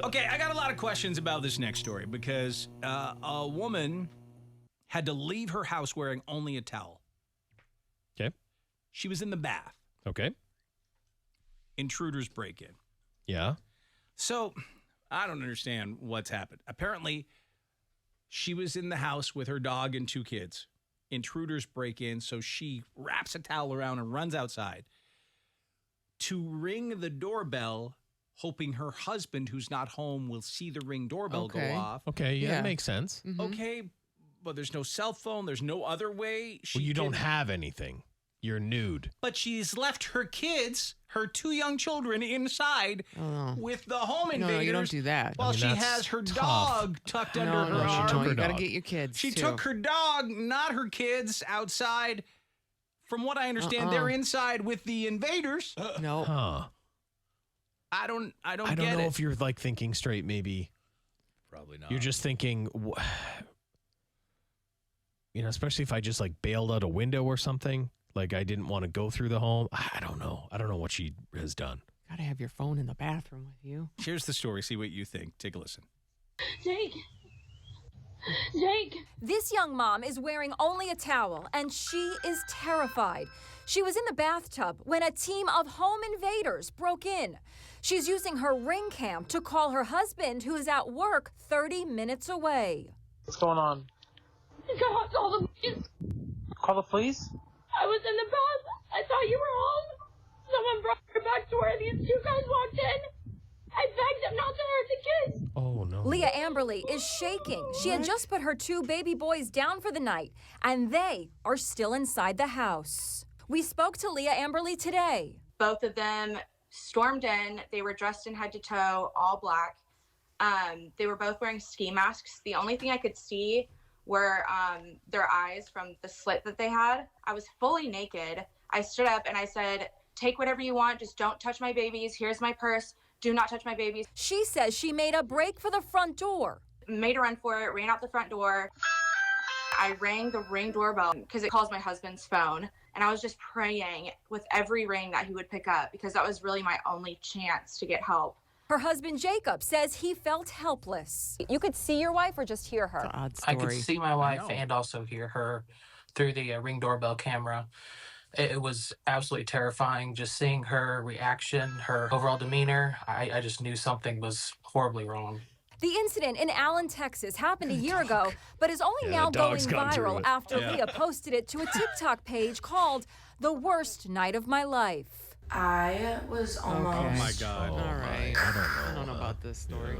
Okay, I got a lot of questions about this next story because a woman had to leave her house wearing only a towel. Okay. She was in the bath. Okay. Intruders break in. Yeah. So I don't understand what's happened. Apparently, she was in the house with her dog and 2 kids. Intruders break in, so she wraps a towel around and runs outside to ring the doorbell, hoping her husband, who's not home, will see the ring doorbell go off. Okay, yeah, that makes sense. Mm-hmm. Okay, but there's no cell phone. There's no other way. Well, you don't have anything. You're nude. But she's left her kids, her 2 young children, inside with the home invaders. No, you don't do that. While she that's has her tough. dog tucked under her arm. She took her you got to dog. get your kids, She too. took her dog, not her kids, outside. From what I understand, they're inside with the invaders. No. Huh. I don't I get don't know it. if you're like thinking straight, maybe. Probably not. You're just thinking, especially if I just like bailed out a window or something, like I didn't want to go through the home. I don't know. I don't know what she has done. Got to have your phone in the bathroom with you. Here's the story. See what you think. Take a listen. Jake! This young mom is wearing only a towel, and she is terrified. She was in the bathtub when a team of home invaders broke in. She's using her Ring cam to call her husband, who is at work 30 minutes away. What's going on? God, call the police. Call the police? I was in the bath. I thought you were home. Someone brought her back to where these 2 guys walked in. I begged them not to hurt the kids. Oh, no. Leah Amberly is shaking. She had just put her 2 baby boys down for the night, and they are still inside the house. We spoke to Leah Amberly today. Both of them stormed in. They were dressed in head to toe, all black. They were both wearing ski masks. The only thing I could see were their eyes from the slit that they had. I was fully naked. I stood up and I said, "Take whatever you want. Just don't touch my babies. Here's my purse. Do not touch my babies." She says she made a break for the front door. Made a run for it, ran out the front door. I rang the Ring doorbell because it calls my husband's phone. And I was just praying with every ring that he would pick up because that was really my only chance to get help. Her husband, Jacob, says he felt helpless. You could see your wife or just hear her? It's an odd I story. could see my wife and also hear her through the Ring doorbell camera. It was absolutely terrifying just seeing her reaction, her overall demeanor. I just knew something was horribly wrong. The incident in Allen, Texas happened a year ago, but is only now the going dog's gone through viral it. after Leah posted it to a TikTok page called The Worst Night of My Life. I was almost... Okay. Oh, my God. All right. I don't know about this story.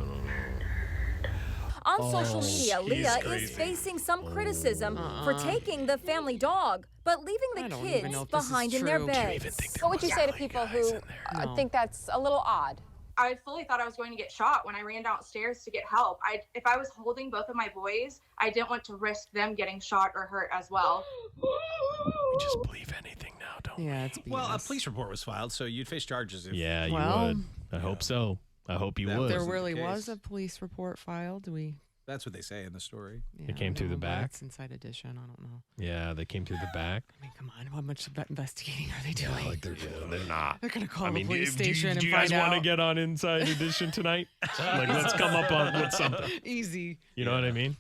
On social media, she's Leah crazy. is facing some criticism for taking the family dog, but leaving I the don't even kids know if this is behind in their true. beds. What would you say to people who No. think that's a little odd? I fully thought I was going to get shot when I ran downstairs to get help. If I was holding both of my boys, I didn't want to risk them getting shot or hurt as well. We just believe anything now, don't we? Yeah, it's BS. Well, a police report was filed, so you'd face charges. If Yeah, you Well, would. I hope so. I hope you That would. There wasn't the really case. was a police report filed. That's what they say in the story. Yeah, came I through don't the know, but back? It's Inside Edition. I don't know. Yeah, they came through the back. I mean, come on. How much investigating are they doing? They're not. They're gonna call I mean, the police do station you and guys find want to out. get on Inside Edition tonight? Like, let's come up with something. Easy. You know what I mean?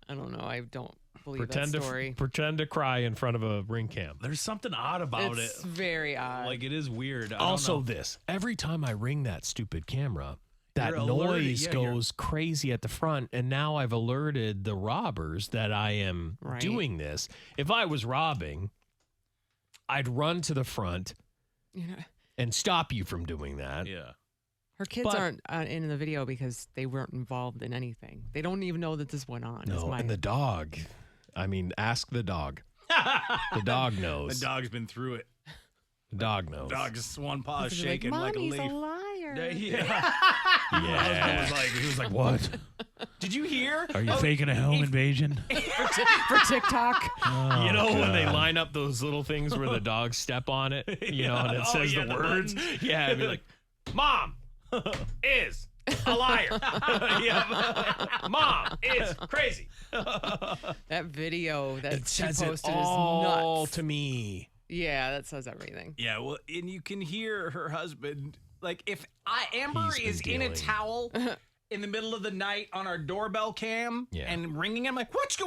I don't know. I don't believe that story. Pretend to cry in front of a ring cam. There's something odd about It's it. very odd. Like, it is weird. I don't Also, know. this every time I ring that stupid camera, that You're alerted. noise Yeah, you're- goes crazy at the front, and now I've alerted the robbers that I am Right. doing this. If I was robbing, I'd run to the front You know, and stop you from doing that. Yeah. her kids But- aren't in the video because they weren't involved in anything. They don't even know that this went on. is No, my- and the dog. I mean, ask the dog. The dog knows. The dog's been through it. The dog knows. Dog's one paw They're shaking like a Mommy's leaf. a liar. Yeah. Yeah. He was like, what? Did you hear? Are you faking a home invasion? For TikTok. You know when they line up those little things where the dogs step on it, you know, and it Oh, says yeah, the the words? buttons. Yeah, it'd be like, Mom is a liar. Mom is crazy. That video that It she says posted it all is nuts. to me. Yeah, that says everything. Yeah, well, and you can hear her husband. Like, if Amber He's been is in a dealing. towel in the middle of the night on our doorbell cam Yeah. and ringing. I'm like, what's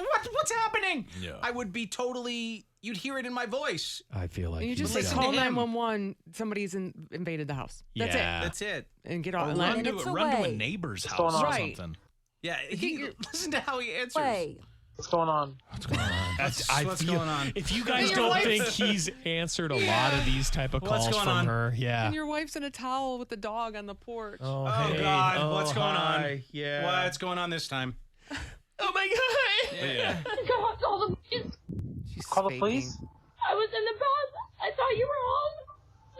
happening? Yeah. I would be totally. You'd hear it in my voice. I feel like And you he's just say, listen got- to call him. 911. Somebody's invaded the house. That's Yeah. That's it. it. And get Or on. run minutes to a away. neighbor's house going on? or Right. something. Yeah. Listen to how he answers. Way. What's going on? What's going on? What's going on? If you guys Your don't wife's- think he's answered a lot of these type of What's calls going from on? her, yeah. And your wife's in a towel with the dog on the porch. Oh hey. God, Oh, what's going hi. on? Yeah. What's going on this time? Oh my God. Yeah. God, call the police. She's Call the faking. police? I was in the bath. I thought you were home.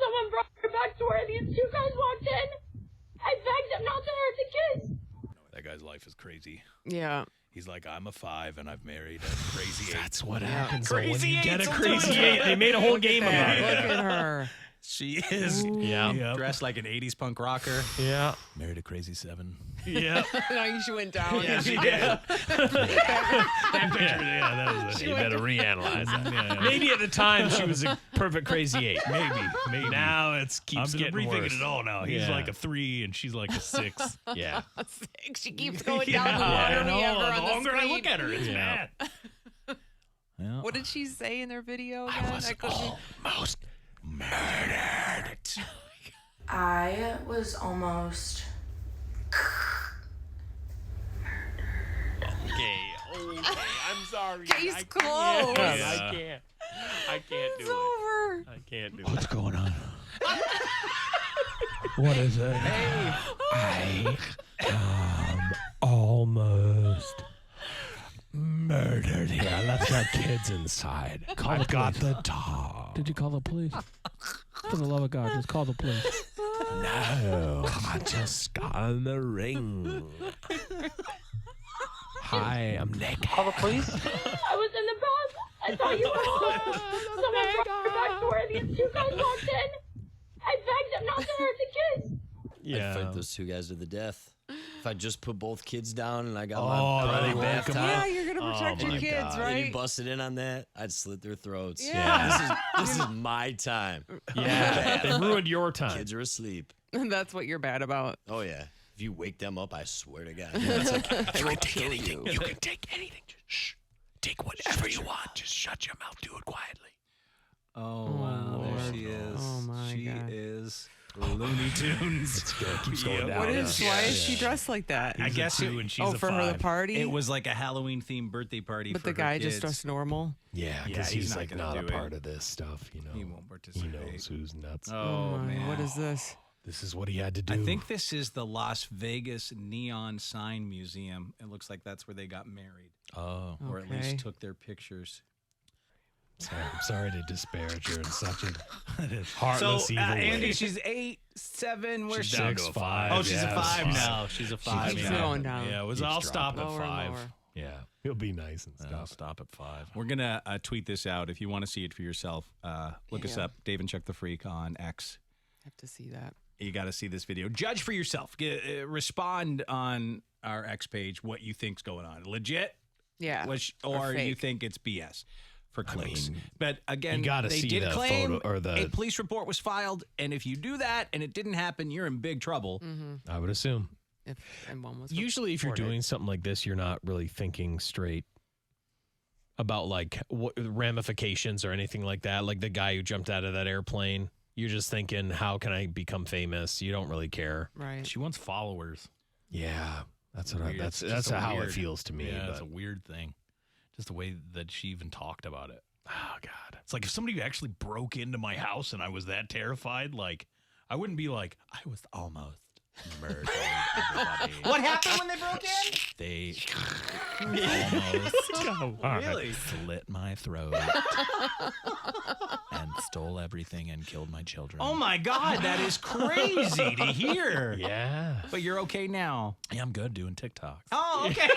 Someone brought her back to where these two guys walked in. I begged them not to hurt the kids. That guy's life is crazy. Yeah. He's like, I'm a 5 and I've married a crazy 8. That's what happens though, when Crazy you get a eight's crazy doing it. 8. They made a whole Look game at about that. it. Look at her. She is Yeah. dressed like an 80s punk rocker. Yeah. Married a crazy 7. Yeah. No, she went down. Yeah, she did. That was it. You better reanalyze that. Yeah. Maybe at the time she was a perfect crazy 8. Maybe. Now it keeps I'm getting rethinking worse. it all now. He's Yeah. like a 3 and she's like a 6. Yeah. She keeps going down the I longer know. we ever The on the longer I screen. look at her, it's Yeah. bad. Yeah. What did she say in their video again? Almost murdered. I was almost. Okay. I'm sorry. Case I closed. can't. I can't It's do it. over. I can't do it. What's going on? What is it? I am almost murdered here. I left our kids inside. I got the dog. Did you call the police? For the love of God, just call the police. No, I just got in the ring. Hi, I'm Nick. Call the police? I was in the bath. I thought you were home. Someone brought her back to where these two guys walked in. I begged them not to hurt the kids. Yeah. I'd fight those two guys to the death. If I just put both kids down and I got Oh, my they private woke bath 'em time, Yeah, you're gonna protect Oh your my kids, God. and you right? busted in on that, I'd slit their throats. Yeah. This is my time. Yeah, they ruined your time. Kids are asleep. That's what you're bad about. Oh yeah. If you wake them up, I swear to God. You can take anything. You can take anything. Just shh. Take whatever you want. Just shut your mouth. Do it quietly. Oh, wow. There Lord. she is. Oh, my she God. is Looney Tunes. Keeps going down. What is? Yeah. Why is she dressed like that? I guess He's a 2 it- and she's a for 5. her the party. It was like a Halloween themed birthday party but for the her guy kids. just dressed normal. Yeah, Yeah, because he's he's not like gonna not a do it. part of this stuff. You know, He won't He participate. knows who's nuts. Oh, my, man. what is this? This is what he had to do. I think this is the Las Vegas Neon Sign Museum. It looks like that's where they got married, Oh. or at Okay. least took their pictures. I'm sorry to disparage her in such a heartless, evil way. Andy, she's 8, 7. Where's She's she? down to a 5. Oh, she's a Yeah, 5 she's- now. She's a 5 keeps now. going down. Yeah, it was. Keeps I'll stop at Lower and 5. lower. Yeah, he'll be nice and I'll stuff. stop at 5. We're going to tweet this out. If you want to see it for yourself, look us Yeah. up, Dave and Chuck the Freak on X. Have to see that. You got to see this video. Judge for yourself. Respond on our X page what you think's going on. Legit? Yeah. Or you fake. think it's BS for clicks. But again, you gotta they see did the claim photo or the- a police report was filed, and if you do that and it didn't happen, you're in big trouble. I would assume. If and one was Usually, if you're reported. doing something like this, you're not really thinking straight about like what ramifications or anything like that. Like the guy who jumped out of that airplane, you're just thinking, how can I become famous? You don't really care. right. She wants followers. Yeah, that's what I, Weird. that's It's that's just a how weird- it feels to me. Yeah, but, it's a weird thing. Just the way that she even talked about it. oh God, It's like if somebody actually broke into my house and I was that terrified, like I wouldn't be like, I was almost murdered. Everybody. What happened when they broke in? They almost Really? slit my throat and stole everything and killed my children. Oh my God, that is crazy to hear. yeah. But you're okay now. Yeah, I'm good doing TikToks. Oh, okay.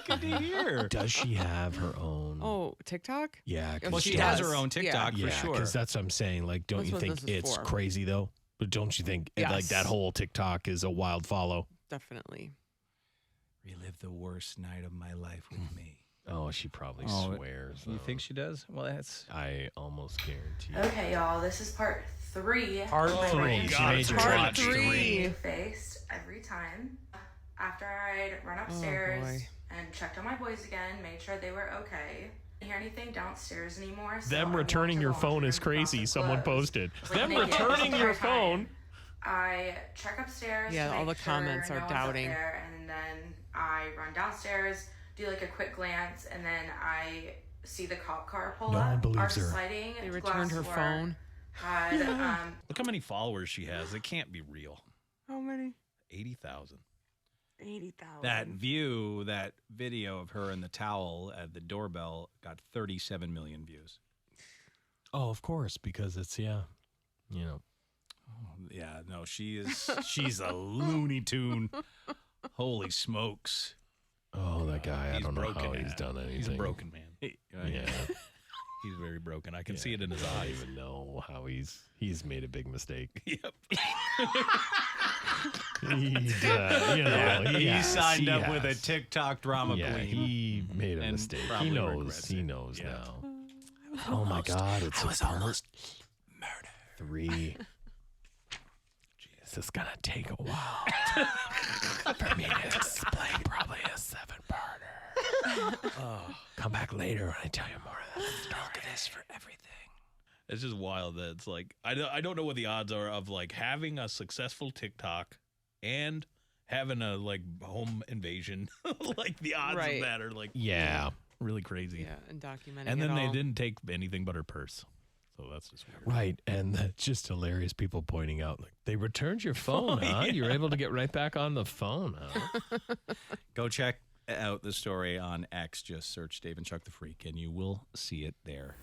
Good to hear. Does she have her own? Oh, TikTok? yeah. 'cause Well, she She has does. her own TikTok Yeah. for sure. because that's what I'm saying. Like, don't That's you what think this is it's for. crazy though? But don't you think like Yes. that whole TikTok is a wild follow? Definitely. Relive the worst night of my life with me. Oh, she probably Oh, swears. You though. think she does? Well, that's. I almost guarantee. Okay, y'all, this is part 3. Part of my three. rant. She made you Part watch 3. Faced every time. After I'd run upstairs and checked on my boys again, made sure they were okay. Didn't hear anything downstairs anymore. So Them I returning walked to your the phone laundry is room, got crazy. some Someone clothes. posted. Was Them naked the returning your entire phone. time. I check upstairs. Yeah, to all make the comments sure are no one's up doubting. there, and then I run downstairs, do like a quick glance, and then I see the cop car pull No up. one believes Our her. sliding They returned her glass door phone. Had, Look how many followers she has. It can't be real. How many? 80,000. 80,000. That view, that video of her in the towel at the doorbell got 37 million views. Oh, of course, because it's, you know. Yeah, no, she's a Looney Tune. Holy smokes. Oh, that guy, I He's don't know broken, how he's yeah. done anything. He's a broken man. Yeah. He's very broken. I can see it in his I don't eyes. even know how he's made a big mistake. Yep. He signed up with a TikTok drama Yeah, queen. he made a and mistake. He probably knows. regrets He it. knows Yeah. now. Oh my God! It's almost murder. 3. This is gonna take a while for me to explain. Probably a 7-parter. Come back later when I tell you more of that story. Look at this for everything. It's just wild that it's like, I don't know what the odds are of like having a successful TikTok and having a like home invasion. Like the odds Right. of that are like Yeah. really crazy. Yeah, and documenting And then it they all. didn't take anything but her purse. So that's just weird. Right, and that's just hilarious. People pointing out, like, they returned your phone, huh? yeah. You're able to get right back on the phone, huh? Go check out the story on X. Just search Dave and Chuck the Freak, and you will see it there.